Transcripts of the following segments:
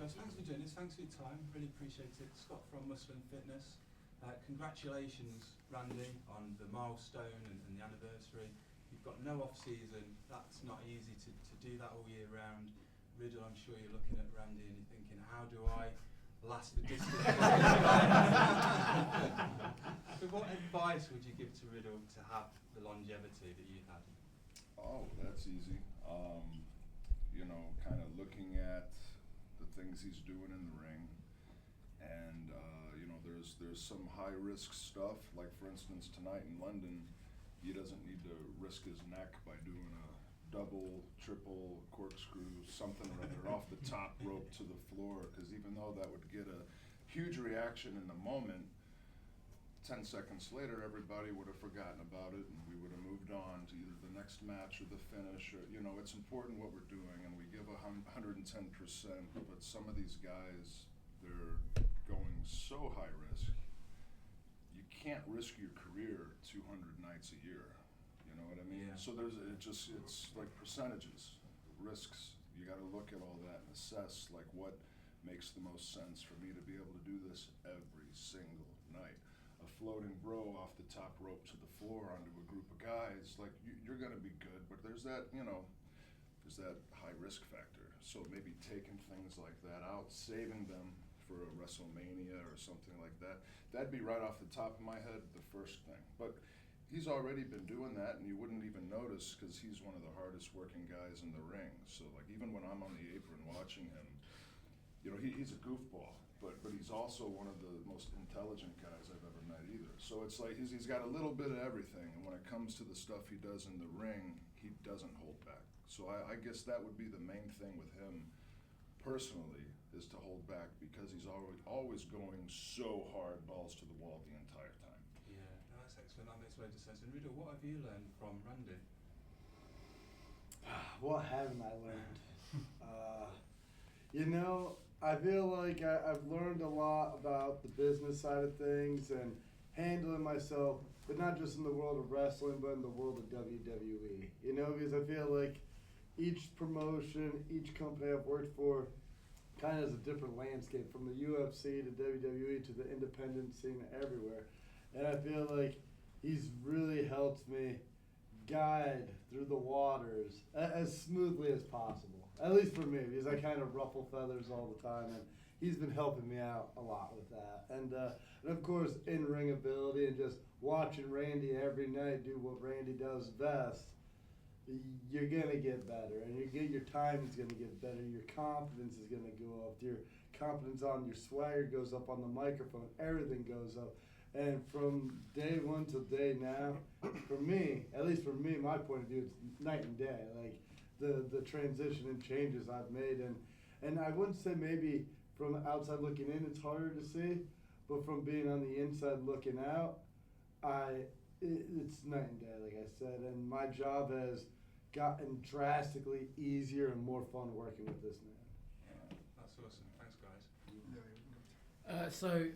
Guys, thanks for doing this. Thanks for your time. Really appreciate it. Scott from Muscle and Fitness. Congratulations, Randy, on the milestone and the anniversary. You've got no off-season. That's not easy to do that all year round. Riddle, I'm sure you're looking at Randy and you're thinking, how do I last the distance? So what advice would you give to Riddle to have the longevity that you had? Oh, that's easy. Kind of looking at the things he's doing in the ring, and there's some high risk stuff. Like for instance, tonight in London, he doesn't need to risk his neck by doing a double, triple corkscrew, something or other off the top rope to the floor. Because even though that would get a huge reaction in the moment, 10 seconds later, everybody would have forgotten about it, and we would have moved on to either the next match or the finish. Or, it's important what we're doing, and we give 110%. But some of these guys, they're going so high risk. You can't risk your career 200 nights a year. You know what I mean? Yeah. So it's like percentages, risks. You got to look at all that and assess like what makes the most sense for me to be able to do this every single night. A floating bro off the top rope to the floor onto a group of guys, like you're gonna be good, but there's that high risk factor. So maybe taking things like that out, saving them for a WrestleMania or something like that, that'd be right off the top of my head, the first thing. But he's already been doing that, and you wouldn't even notice because he's one of the hardest working guys in the ring. So like even when I'm on the apron watching him, he's a goofball. But he's also one of the most intelligent guys I've ever met either. So it's like he's got a little bit of everything, and when it comes to the stuff he does in the ring, he doesn't hold back. So I guess that would be the main thing with him personally, is to hold back, because he's always going so hard, balls to the wall the entire time. Yeah, no, that's excellent. That makes loads of sense. And Riddle, what have you learned from Randy? What haven't I learned? I feel like I've learned a lot about the business side of things and handling myself, but not just in the world of wrestling, but in the world of WWE. Because I feel like each promotion, each company I've worked for kind of has a different landscape, from the UFC to WWE to the independent scene everywhere. And I feel like he's really helped me guide through the waters as smoothly as possible. At least for me, because I kind of ruffle feathers all the time, and he's been helping me out a lot with that. And of course, in-ring ability, and just watching Randy every night do what Randy does best, you're going to get better, and your time is going to get better, your confidence is going to go up, your confidence on your swagger goes up on the microphone, everything goes up. And from day one till day now, for me, at least for me, my point of view, it's night and day. Like the transition and changes I've made, and I wouldn't say maybe from outside looking in it's harder to see, but from being on the inside looking out, it's night and day, like I said. And my job has gotten drastically easier and more fun working with this man. That's awesome. Thanks, guys.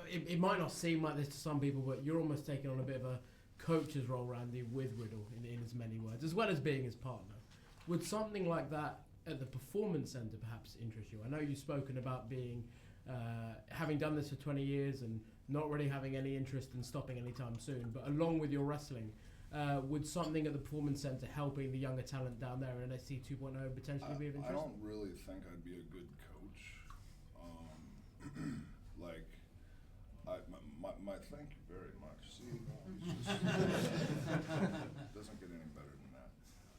It might not seem like this to some people, but you're almost taking on a bit of a coach's role, Randy, with Riddle, in as many words, as well as being his partner. Would something like that at the Performance Center perhaps interest you? I know you've spoken about being, having done this for 20 years and not really having any interest in stopping anytime soon, but along with your wrestling, would something at the Performance Center helping the younger talent down there in NXT 2.0 potentially be of interest? I don't really think I'd be a good coach. Thank you very much. See, doesn't get any better than that.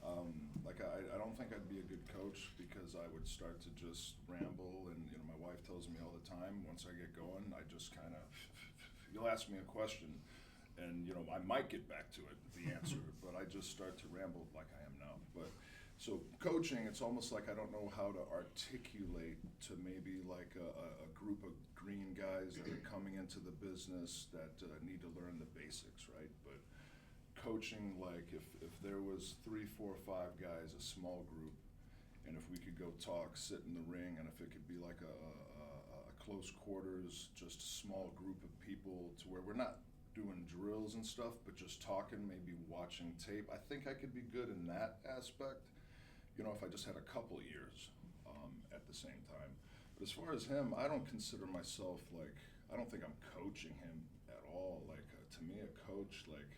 I don't think I'd be a good coach, because I would start to just ramble, and my wife tells me all the time, once I get going, I just kind of, you'll ask me a question, and I might get back to it, the answer, but I just start to ramble like I am now. But so coaching, it's almost like I don't know how to articulate to maybe like a group of green guys that are coming into the business that need to learn the basics, right? But coaching, like if there was 3, 4, 5 guys, a small group, and if we could go talk, sit in the ring, and if it could be like a close quarters, just a small group of people to where we're not doing drills and stuff, but just talking, maybe watching tape. I think I could be good in that aspect, if I just had a couple of years at the same time. But as far as him, I don't consider myself like, I don't think I'm coaching him at all. Like, to me, a coach, like,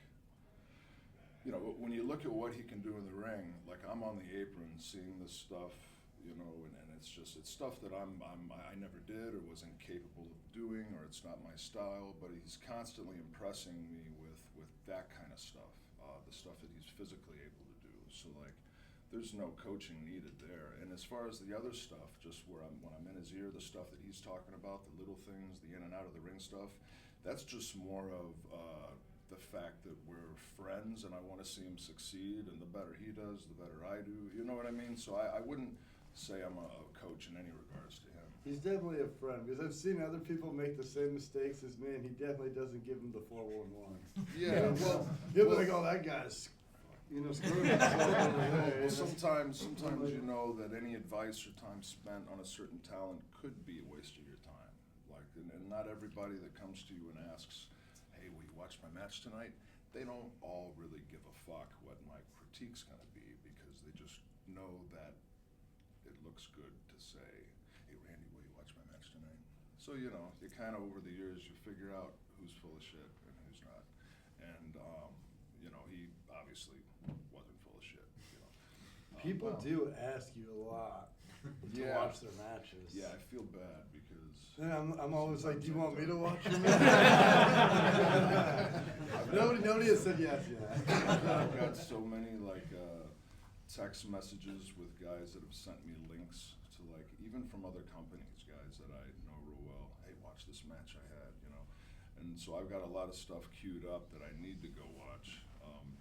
you know, when you look at what he can do in the ring, like I'm on the apron seeing this stuff, you know, and it's stuff that I never did or was incapable of doing, or it's not my style, but he's constantly impressing me with that kind of stuff, the stuff that he's physically able to do. So like, there's no coaching needed there. And as far as the other stuff, just when I'm in his ear, the stuff that he's talking about, the little things, the in and out of the ring stuff, that's just more of the fact that we're friends and I want to see him succeed, and the better he does, the better I do. You know what I mean? So I wouldn't say I'm a coach in any regards to him. He's definitely a friend, because I've seen other people make the same mistakes as me, and he definitely doesn't give them the 411. Yeah, well, he'll be like, "Oh, that guy's, you know, screwing himself over there." well, sometimes you know that any advice or time spent on a certain talent could be a waste of your time. Like, and not everybody that comes to you and asks, "Hey, will you watch my match tonight?" They don't all really give a fuck what my critique's gonna be, because they just know that it looks good to say, "Hey, Randy, will you watch my match tonight?" So, you know, you kind of over the years you figure out who's full of shit and who's not. And you know, he obviously wasn't full of shit. You know, People do ask you a lot to watch their matches. Yeah, I feel bad because. And I'm always like, "Do you want me to watch your match?" match?" Nobody has said yes yet. I've got so many like text messages with guys that have sent me links to, like, even from other companies, guys that I know real well. "Hey, watch this match I had," you know. And so I've got a lot of stuff queued up that I need to go watch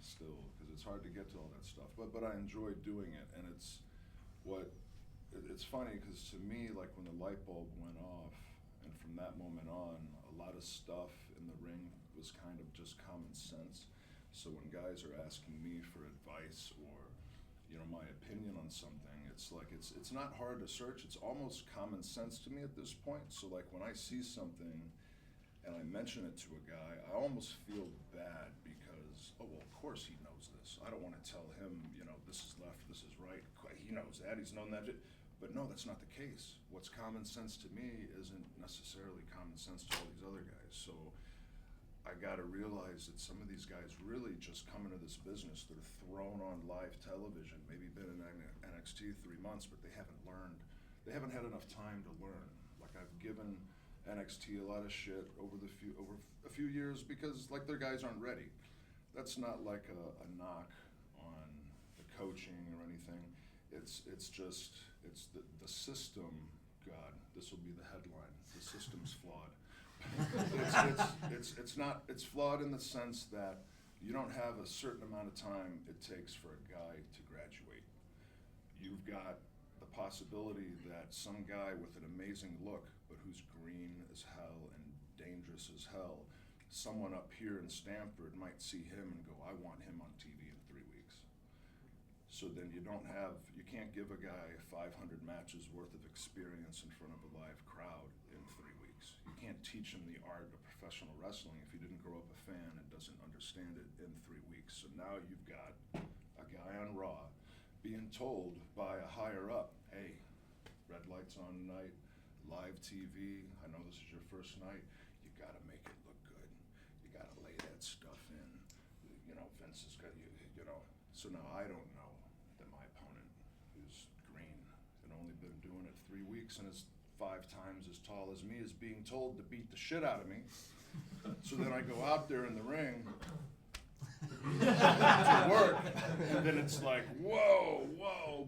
still, because it's hard to get to all that stuff. But I enjoy doing it, and it's funny because to me, like when the light bulb went off, and from that moment on, a lot of stuff in the ring was kind of just common sense. So when guys are asking me for advice or, you know, my opinion on something, it's like it's not hard to search. It's almost common sense to me at this point. So like when I see something and I mention it to a guy, I almost feel bad because, oh well, of course he knows this. I don't want to tell him, you know, this is left, this is right. He knows that. He's known that. But no, that's not the case. What's common sense to me isn't necessarily common sense to all these other guys. So I gotta realize that some of these guys really just come into this business. They're thrown on live television, maybe been in NXT 3 months, but they haven't learned. They haven't had enough time to learn. Like, I've given NXT a lot of shit over a few years because like their guys aren't ready. That's not like a knock on the coaching or anything. It's the system. God, this will be the headline. The system's flawed. It's flawed in the sense that you don't have a certain amount of time it takes for a guy to graduate. You've got the possibility that some guy with an amazing look, but who's green as hell and dangerous as hell, someone up here in Stamford might see him and go, "I want him on TV in 3 weeks." So then you can't give a guy 500 matches worth of experience in front of a live crowd in 3 weeks. You can't teach him the art of professional wrestling if he didn't grow up a fan and doesn't understand it in 3 weeks. So now you've got a guy on Raw being told by a higher up, "Hey, red lights on tonight, live TV, I know this is your first night, you gotta make it look good. You gotta lay that stuff in. You know, Vince has got you know." So now I don't know that my opponent, who's green and only been doing it 3 weeks and is 5 times as tall as me, is being told to beat the shit out of me. So then I go out there in the ring to work, and then it's like, whoa,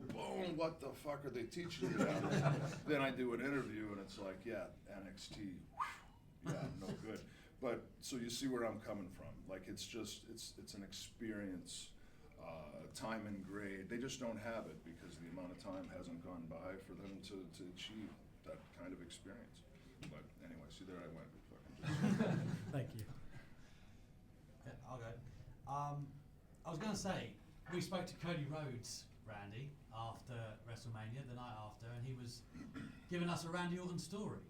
boom, what the fuck are they teaching me down there? Then I do an interview, and it's like, yeah, NXT, yeah, no good. But, so you see where I'm coming from. Like, it's an experience, time and grade. They just don't have it because the amount of time hasn't gone by for them to achieve that kind of experience. But anyway, see, there I went. Thank you. Yeah, I'll go. I was going to say, we spoke to Cody Rhodes, Randy, after WrestleMania, the night after, and he was giving us a Randy Orton story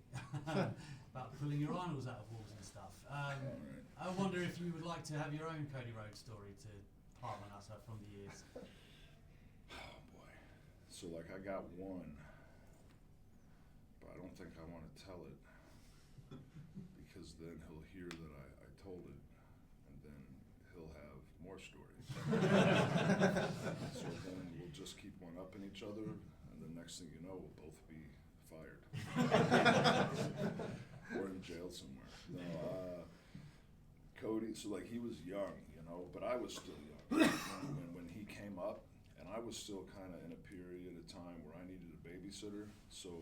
about pulling your idols out of walls and stuff. I wonder if you would like to have your own Cody Rhodes story to pardon us from the years. Oh boy. So like I got one. but I don't think I want to tell it because then he'll hear that I told it, and then he'll have more stories. So then we'll just keep one-upping each other, and the next thing you know, we'll both be fired. Or in jail somewhere. No, Cody, so like he was young, you know, but I was still young. when he came up, and I was still kind of in a period of time where I needed a babysitter. So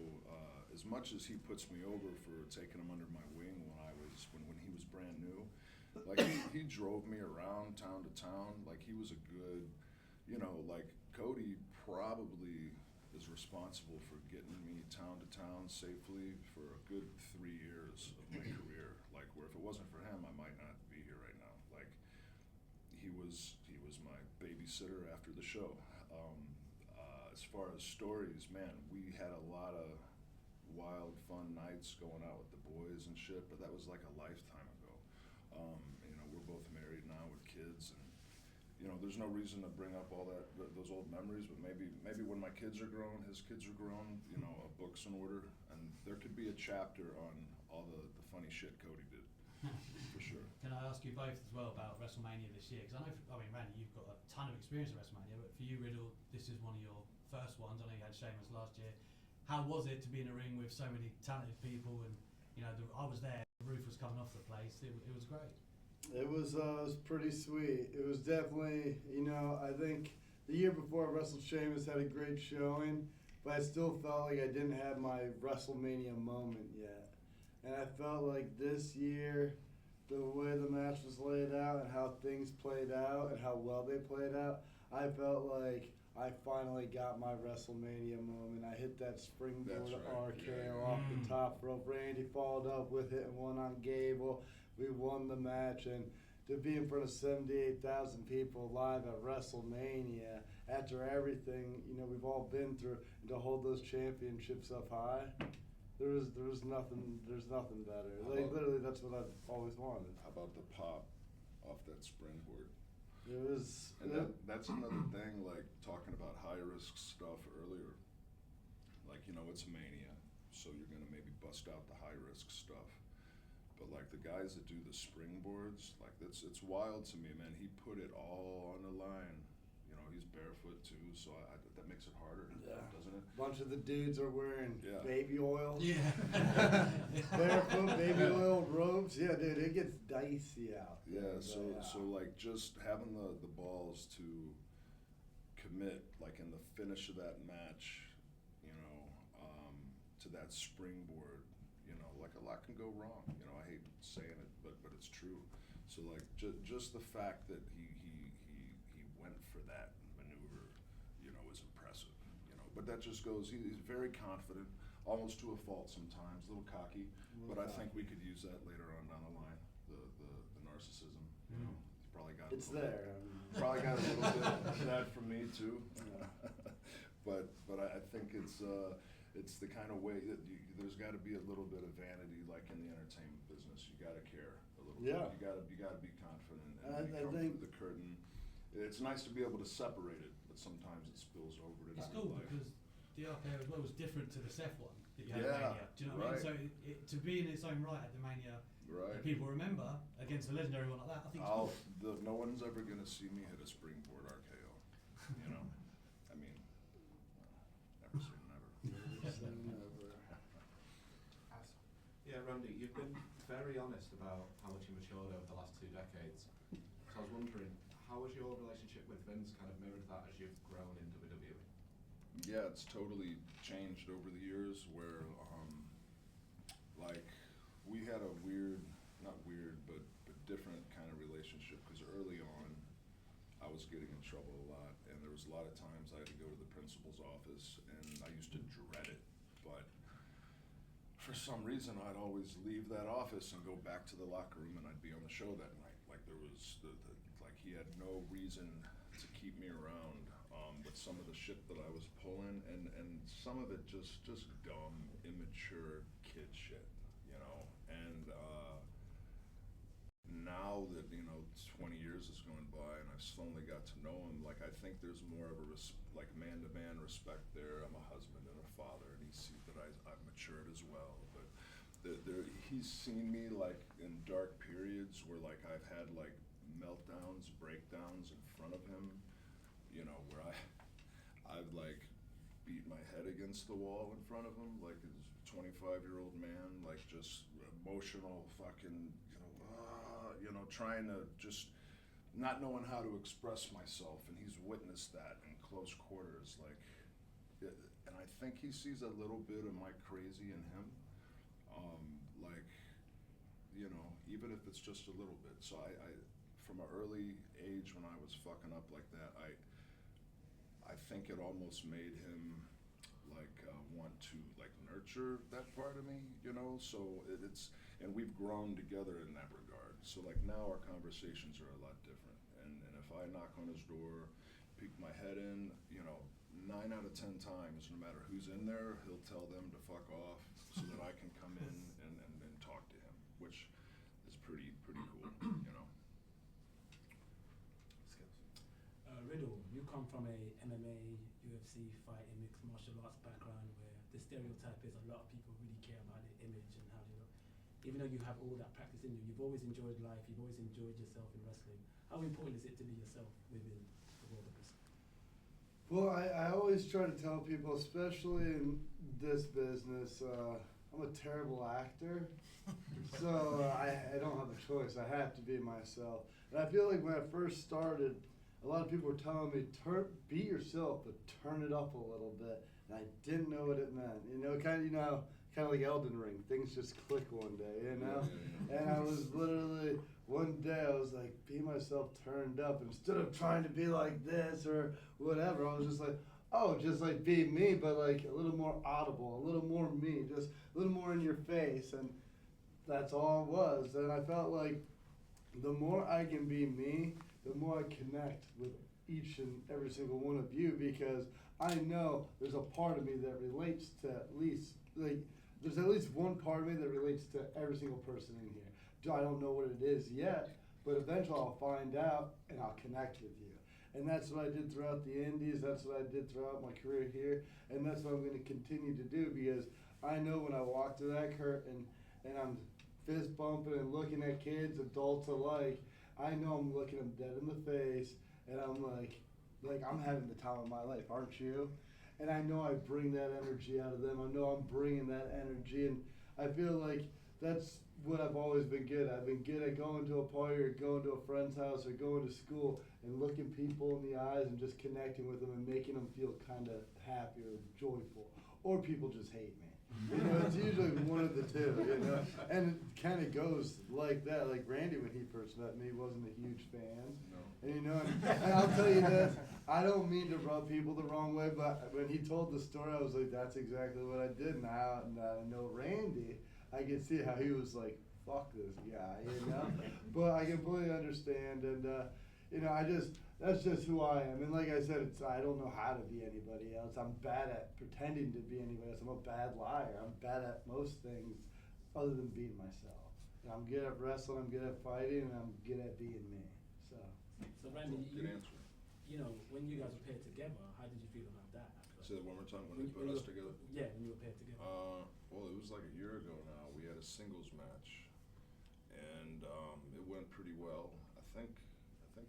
as much as he puts me over for taking him under my wing when he was brand new, like he drove me around town to town. Like he was a good, you know, like Cody probably is responsible for getting me town to town safely for a good 3 years of my career. Like where if it wasn't for him, I might not be here right now. Like he was my babysitter after the show. As far as stories, man, we had a lot of wild, fun nights going out with the boys and shit, but that was like a lifetime ago. You know, we're both married now with kids, and you know, there's no reason to bring up all those old memories, but maybe when my kids are grown, his kids are grown, you know, a book's in order, and there could be a chapter on all the funny shit Cody did, for sure. Can I ask you both as well about WrestleMania this year? Because I mean, Randy, you've got a ton of experience at WrestleMania, but for you, Riddle, this is one of your first ones. I know you had Sheamus last year. How was it to be in a ring with so many talented people? And you know, I was there. The roof was coming off the place. It was great. It was pretty sweet. It was definitely, you know, I think the year before I wrestled Sheamus had a great showing, but I still felt like I didn't have my WrestleMania moment yet. And I felt like this year, the way the match was laid out and how things played out and how well they played out, I felt like I finally got my WrestleMania moment. I hit that springboard Right. RKO off the top rope. Randy followed up with hitting one on Gable. We won the match, and to be in front of 78,000 people live at WrestleMania after everything, you know, we've all been through, and to hold those championships up high, there's nothing better. Like, literally, that's what I've always wanted. How about the pop off that springboard? It was. And that's another thing, like talking about high risk stuff earlier. Like, you know, it's Mania, so you're gonna maybe bust out the high risk stuff. But like the guys that do the springboards, like it's wild to me, man. He put it all on the line. You know, he's barefoot too, so that makes it harder, doesn't it? A bunch of the dudes are wearing baby oil. Yeah. Barefoot, baby oil robes. Yeah, dude, it gets dicey out. Yeah, so like just having the balls to commit, like in the finish of that match, you know, to that springboard, you know, like a lot can go wrong. You know, I hate saying it, but it's true. So like just the fact that he went for that maneuver, you know, is impressive. You know, but that just goes. He's very confident, almost to a fault sometimes, a little cocky. But I think we could use that later on down the line. The narcissism. You know, he's probably got. It's there. Probably got a little bit of that from me too. But I think it's the kind of way that there's got to be a little bit of vanity, like in the entertainment business. You got to care a little bit. You got to be confident and come through the curtain. It's nice to be able to separate it, but sometimes it spills over to It's daily cool life. because the RKO as well was different to the Seth one that you had at Mania. Do you know what I mean? So to be in its own right at the Mania, that people remember against a legendary one like that, I think it's cool. No one's ever going to see me hit a springboard RKO. You know, I mean, never say never. Yeah, Randy, you've been very honest about how much you matured over the last 2 decades. So I was wondering, how has your relationship with Vince kind of mirrored that as you've grown in WWE? Yeah, it's totally changed over the years where, like, we had a not weird, but different kind of relationship because early on, I was getting in trouble a lot, and there was a lot of times I had to go to the principal's office, and I used to dread it, but for some reason, I'd always leave that office and go back to the locker room, and I'd be on the show that night. Like there was, like he had no reason to keep me around with some of the shit that I was pulling, and some of it just dumb, immature kid shit, you know. And now that 20 years has gone by, and I've slowly got to know him, like I think there's more of a like man-to-man respect there. I'm a husband and a father, and he sees that I've matured as well. But he's seen me like in dark periods where like I've had like meltdowns, breakdowns in front of him, you know, where I've like beat my head against the wall in front of him, like as a 25-year-old man, like just emotional fucking, you know, trying to just not knowing how to express myself, and he's witnessed that in close quarters, like, and I think he sees a little bit of my crazy in him, like, you know, even if it's just a little bit. So I from an early age when I was fucking up like that, I think it almost made him like want to like nurture that part of me, you know. So and we've grown together in that regard. So like now our conversations are a lot different. And if I knock on his door, peek my head in, you know, 9 out of 10 times, no matter who's in there, he'll tell them to fuck off so that I can come in and talk to him, which is pretty cool, you know. Riddle, you come from a MMA, UFC, fighting, mixed martial arts background where the stereotype is a lot of people really care about their image and how they look. Even though you have all that practice in you, you've always enjoyed life, you've always enjoyed yourself in wrestling. How important is it to be yourself within the world of wrestling? Well, I always try to tell people, especially in this business, I'm a terrible actor. So I don't have a choice. I have to be myself. And I feel like when I first started, a lot of people were telling me, be yourself, but turn it up a little bit. And I didn't know what it meant. You know, kind of like Elden Ring. Things just click one day, you know? And I was literally, one day I was like, be myself turned up. Instead of trying to be like this or whatever, I was just like, oh, just like be me, but like a little more audible, a little more me, just a little more in your face. And that's all it was. And I felt like the more I can be me, the more I connect with each and every single one of you, because I know there's a part of me that relates to there's at least one part of me that relates to every single person in here. I don't know what it is yet, but eventually I'll find out and I'll connect with you. And that's what I did throughout the Indies, that's what I did throughout my career here, and that's what I'm going to continue to do, because I know when I walk through that curtain and I'm fist bumping and looking at kids, adults alike, I know I'm looking them dead in the face, and I'm like I'm having the time of my life, aren't you? And I know I bring that energy out of them. I know I'm bringing that energy, and I feel like that's what I've always been good at. I've been good at going to a party or going to a friend's house or going to school and looking people in the eyes and just connecting with them and making them feel kind of happy or joyful. Or people just hate me. You know, it's usually one of the two, you know. And it kind of goes like that. Like Randy, when he first met me, wasn't a huge fan. No. And you know, and I'll tell you this, I don't mean to rub people the wrong way, but when he told the story, I was like, that's exactly what I did. Now I know Randy, I can see how he was like, fuck this guy, you know. But I completely understand, and you know, that's just who I am. And like I said, I don't know how to be anybody else. I'm bad at pretending to be anybody else. I'm a bad liar. I'm bad at most things other than being myself. And I'm good at wrestling, I'm good at fighting, and I'm good at being me. So Randy, Good answer. you know, when you guys were paired together, how did you feel about that? Say that one more time, when they put us together? Yeah, when you were paired together. Well, it was like a year ago now. We had a singles match, and it went pretty well. I think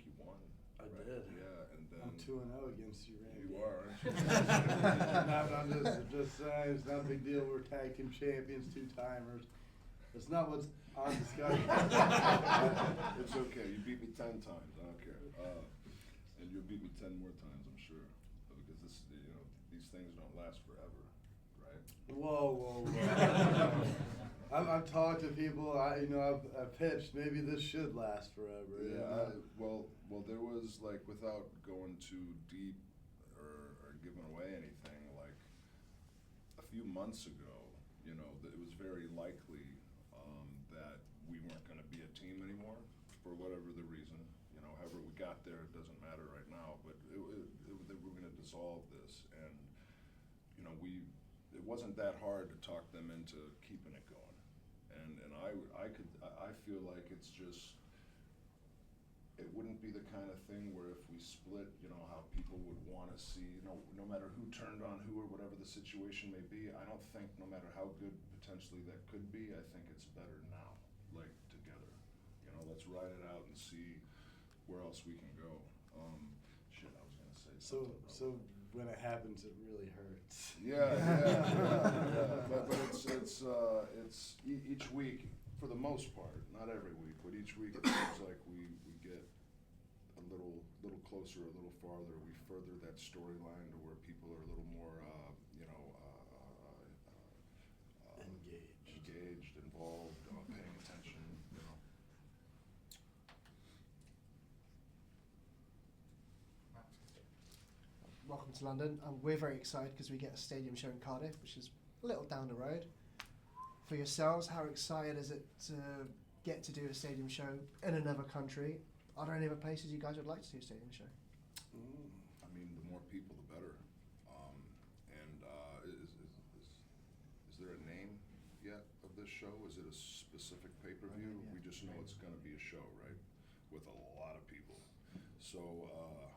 you won. I right? did. Yeah, and then I'm 2-0 against you, Randy. you are, aren't you? I'm just saying, it's not a big deal. We're tag team champions, 2-timers. It's not what's on discussion. It's okay. You beat me 10 times. I don't care. And you'll beat me 10 more times, I'm sure, because these things don't last forever, right? Whoa. I've talked to people. I've pitched. Maybe this should last forever. Yeah. Well, there was like, without going too deep or giving away anything, like a few months ago, it was very likely that we weren't going to be a team anymore for whatever the reason. However we got there, it doesn't matter right now. But they were going to dissolve this, and it wasn't that hard to talk them into keeping it going. And I feel like it's just, it wouldn't be the kind of thing where if we split, how people would want to see, no matter who turned on who or whatever the situation may be, I don't think, no matter how good potentially that could be, I think it's better now, like, together. You know, let's ride it out and see where else we can go. Shit, I was gonna say something. So when it happens, it really hurts. Yeah. But it's each week, for the most part, not every week, but each week it seems like we get a little closer, a little farther. We further that storyline to where people are a little more, engaged, involved, paying attention. You know. Welcome to London. We're very excited because we get a stadium show in Cardiff, which is a little down the road. For yourselves, how excited is it to get to do a stadium show in another country? Are there any other places you guys would like to do a stadium show? I mean, the more people, the better. Is there a name yet of this show? Is it a specific pay-per-view? Yeah. We just know it's going to be a show, right? With a lot of people. So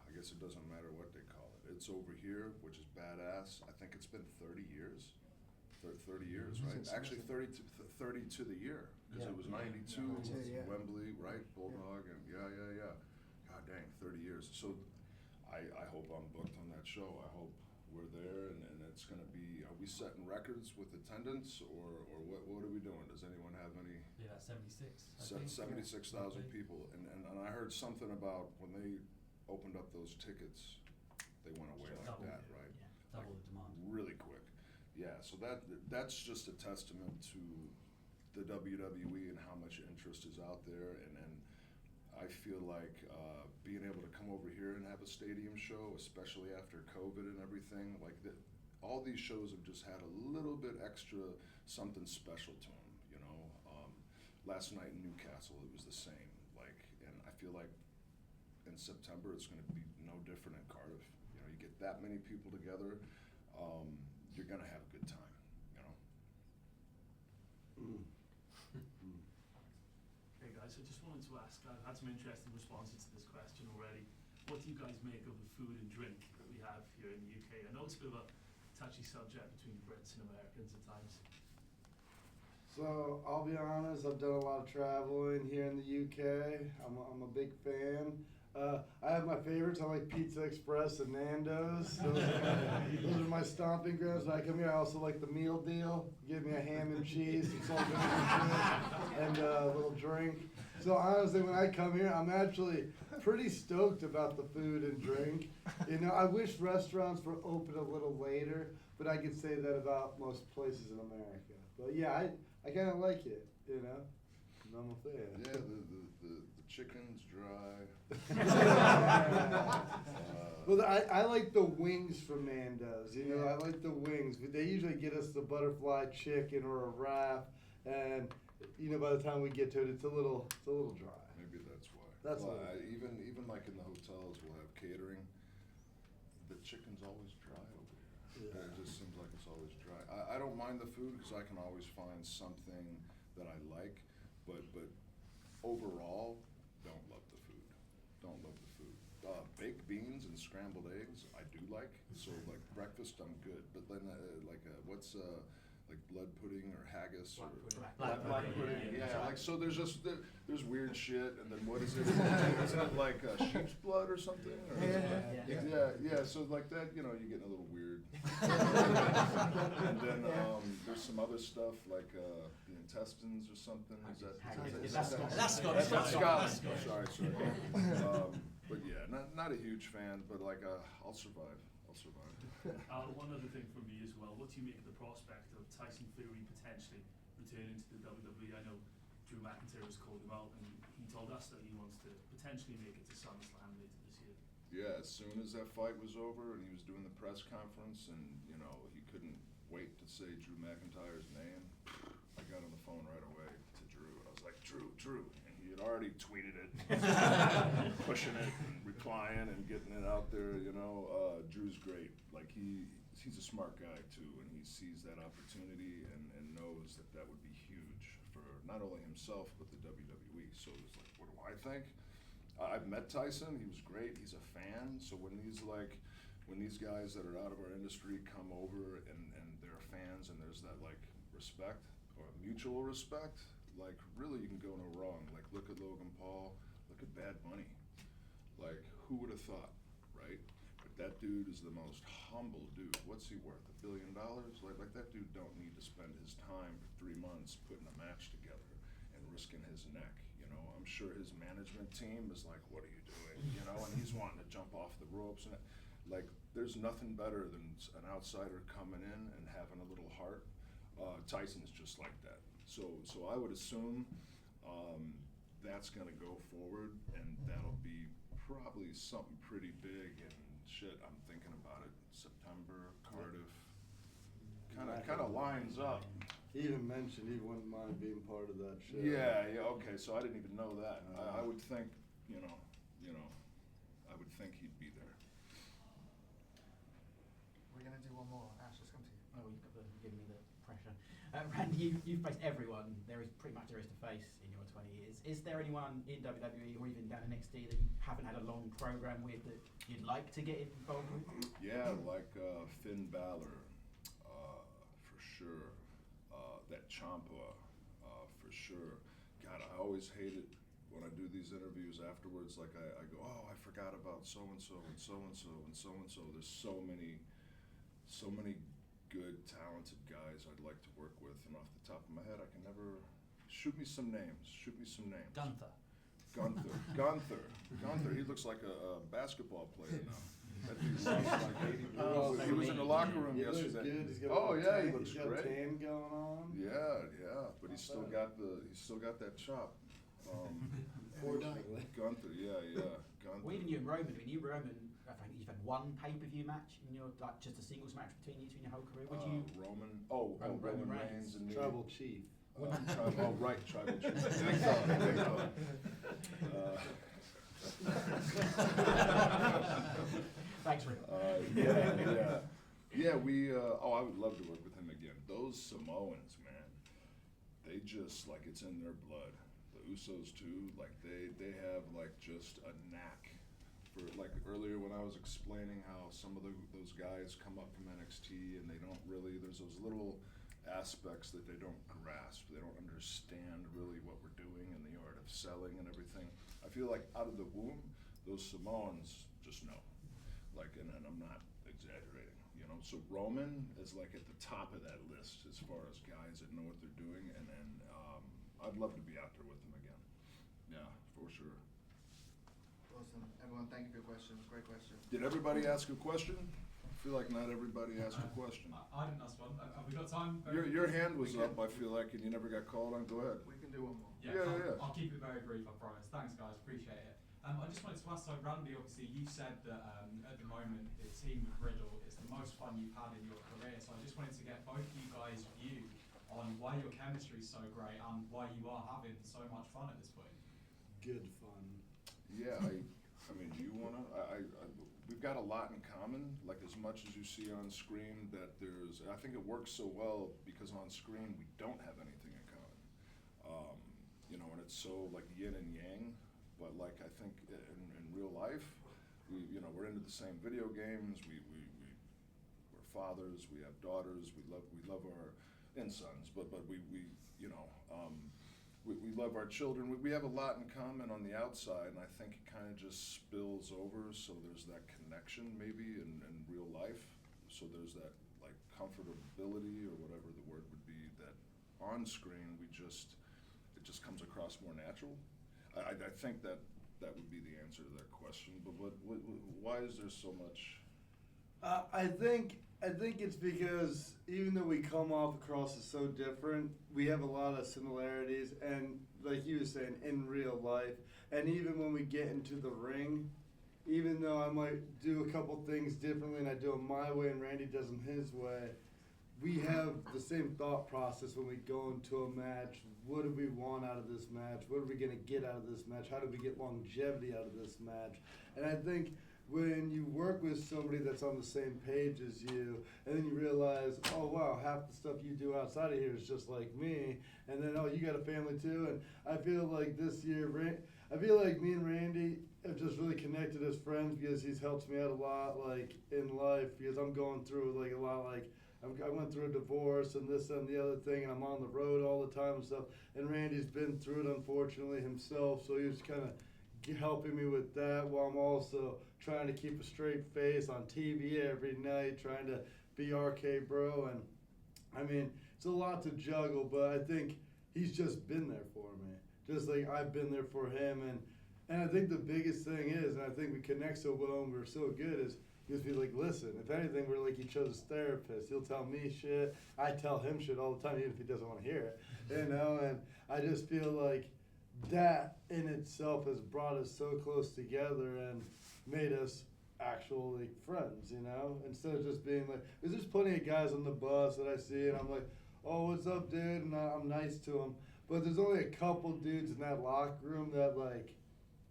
I guess it doesn't matter what they call it. It's over here, which is badass. I think it's been 30 years. 30 years, right? Actually, 30 to the year, because it was 92, yeah. Wembley, right? Bulldog, and yeah. God dang, 30 years. So I hope I'm booked on that show. I hope we're there, and it's going to be, are we setting records with attendance, or what are we doing? Does anyone have any? Yeah, that's 76. I think. 76,000 people. And I heard something about when they opened up those tickets, they went away like Double, that, right? Yeah, double the demand. Really quick. Yeah, so that's just a testament to the WWE and how much interest is out there, and I feel like being able to come over here and have a stadium show, especially after COVID and everything, like that, all these shows have just had a little bit extra something special to them, you know. Last night in Newcastle, it was the same, like, and I feel like in September it's going to be no different in Cardiff. You know, you get that many people together. You're gonna have a good time, you know. Hey guys, I just wanted to ask, I've had some interesting responses to this question already. What do you guys make of the food and drink that we have here in the UK? I know it's a bit of a touchy subject between Brits and Americans at times. So I'll be honest, I've done a lot of traveling here in the UK. I'm a big fan. I have my favorites. I like Pizza Express and Nando's. Those are my stomping grounds. When I come here, I also like the meal deal. Give me a ham and cheese, and salt and a little drink. So honestly, when I come here, I'm actually pretty stoked about the food and drink. You know, I wish restaurants were open a little later, but I could say that about most places in America. But yeah, I kind of like it, you know. I'm a fan. Yeah, the chicken's dry. Well, I like the wings from Nando's. You know, I like the wings. They usually get us the butterfly chicken or a wrap, and you know, by the time we get to it, it's a little dry. Maybe that's why. That's well, why. even like in the hotels, we'll have catering. The chicken's always dry over here. Yeah. It just seems like it's always dry. I don't mind the food because I can always find something that I like, but overall, don't love the food. Don't love the food. Baked beans and scrambled eggs, I do like. So like breakfast, I'm good. But then what's like blood pudding or haggis or Black pudding. Yeah, like so there's just there's weird shit, and then what is it? Isn't it like sheep's blood or something? Or yeah. So like that, you know, you're getting a little weird. And then there's some other stuff like the intestines or something. That's Scottish. Sorry. But yeah, not a huge fan, but like I'll survive. One other thing from me as well, what do you make of the prospect of Tyson Fury potentially returning to the WWE? I know Drew McIntyre has called him out, and he told us that he wants to potentially make it to SummerSlam later this year. Yeah, as soon as that fight was over and he was doing the press conference and, you know, he couldn't wait to say Drew McIntyre's name, I got on the phone right away to Drew. I was like, Drew. And he had already tweeted it, pushing it and replying and getting it out there, you know. Drew's great. Like, he's a smart guy, too, and he sees that opportunity and knows that would be huge for not only himself, but the WWE. So it's like, what do I think? I've met Tyson. He was great. He's a fan. So when these guys that are out of our industry come over and fans and there's that like respect or mutual respect, like really you can go no wrong. Like look at Logan Paul, look at Bad Bunny. Like who would have thought, right? But that dude is the most humble dude. What's he worth? $1 billion? Like that dude don't need to spend his time for 3 months putting a match together and risking his neck. You know, I'm sure his management team is like, what are you doing? You know, and he's wanting to jump off the ropes and like there's nothing better than an outsider coming in and having a little heart. Tyson's just like that. So I would assume that's going to go forward, and that'll be probably something pretty big. And shit, I'm thinking about it. September, Cardiff, kind of lines up. He even mentioned he wouldn't mind being part of that show. Yeah. Okay. So I didn't even know that. I would think, you know, I would think he'd be there. We're going to do one more. Ash, let's come to you. Oh, you've given me the pressure. Randy, you've faced everyone there is to face in your 20 years. Is there anyone in WWE or even down NXT that you haven't had a long program with that you'd like to get involved with? Yeah, like Finn Balor, for sure. That Ciampa, for sure. God, I always hate it when I do these interviews afterwards. Like I go, oh, I forgot about so and so and so and so and so and so. There's so many good, talented guys I'd like to work with, and off the top of my head, I can never. Shoot me some names. Gunther. He looks like a basketball player now. That dude lost like 80 pounds. He was in the locker room yesterday. Good. He's got He looks he's got great. tan going on. Yeah, but he's still got that chop. Poor Douglas. Gunther, yeah. Gunther. Well, even you and Roman. I mean, you Roman. I think you've had one pay-per-view match in your just a singles match between you two in your whole career. Would you? Roman Roman Reigns and me. Tribal chief. Tribal chief. Big dog. Thanks, Rick. Yeah. We. I would love to work with him again. Those Samoans, man, they just like it's in their blood. The Usos too. Like they have like just a knack for like earlier when I was explaining how some of those guys come up from NXT and they don't really. There's those little aspects that they don't grasp. They don't understand really what we're doing and the art of selling and everything. I feel like out of the womb, those Samoans just know. Like, and I'm not exaggerating, you know. So Roman is like at the top of that list as far as guys that know what they're doing, and I'd love to be out there with them again. Yeah, for sure. Awesome. Everyone, thank you for your questions. Great question. Did everybody ask a question? I feel like not everybody asked a question. I didn't ask one. Have we got time? Your hand was up, I feel like, and you never got called on. Go ahead. We can do one more. Yeah. I'll keep it very brief, I promise. Thanks, guys. Appreciate it. I just wanted to ask, so Randy, obviously, you said that at the moment, the team with Riddle is the most fun you've had in your career. So I just wanted to get both of you guys' view on why your chemistry is so great and why you are having so much fun at this point. Good fun. Yeah, I mean, do you wanna? We've got a lot in common. Like as much as you see on screen, that there's. I think it works so well because on screen we don't have anything in common. You know, and it's so like yin and yang. But like I think in real life, we're into the same video games. We're fathers. We have daughters. We love our sons. But we love our children. We have a lot in common on the outside, and I think it kind of just spills over. So there's that connection maybe in real life. So there's that like comfortability or whatever the word would be that on screen it just comes across more natural. I think that would be the answer to that question. But why is there so much? I think it's because even though we come off across as so different, we have a lot of similarities. And like you were saying, in real life, and even when we get into the ring, even though I might do a couple things differently and I do them my way and Randy does them his way, we have the same thought process when we go into a match. What do we want out of this match? What are we going to get out of this match? How do we get longevity out of this match? And I think when you work with somebody that's on the same page as you, and then you realize, oh wow, half the stuff you do outside of here is just like me, and then oh, you got a family too, and I feel like this year, I feel like me and Randy have just really connected as friends because he's helped me out a lot, like in life, because I'm going through like a lot, like I went through a divorce and this and the other thing, and I'm on the road all the time and stuff. And Randy's been through it, unfortunately, himself, so he was kind of helping me with that while I'm also trying to keep a straight face on TV every night, trying to be RK Bro. And I mean, it's a lot to juggle, but I think he's just been there for me, just like I've been there for him. And I think the biggest thing is, and I think we connect so well and we're so good, is just be like, listen, if anything, we're like each other's therapists. He'll tell me shit, I tell him shit all the time, even if he doesn't want to hear it, you know. And I just feel like that in itself has brought us so close together and made us actual like friends, you know, instead of just being like, there's just plenty of guys on the bus that I see and I'm like, oh, what's up, dude, and I'm nice to them, but there's only a couple dudes in that locker room that like,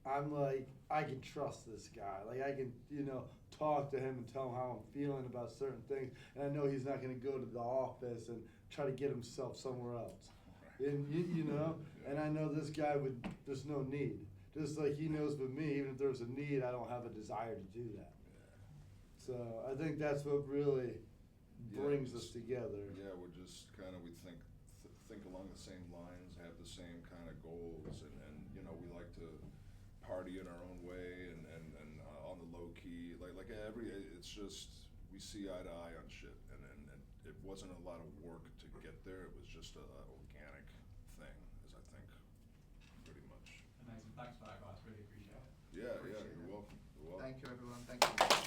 I'm like, I can trust this guy, like I can, you know, talk to him and tell him how I'm feeling about certain things, and I know he's not going to go to the office and try to get himself somewhere else, and you know, and I know this guy would, there's no need. Just like he knows with me, even if there's a need, I don't have a desire to do that. So I think that's what really brings us together. Yeah, we're just kind of, we think along the same lines, have the same kind of goals, and you know, we like to party in our own way and on the low key, like it's just, we see eye to eye on shit, and it wasn't a lot of work to get there, it was just a organic thing, as I think, pretty much. Amazing. Thanks for that, guys. Really appreciate it. Yeah, Appreciate you're it. welcome. You're welcome. Thank you, everyone. Thank you.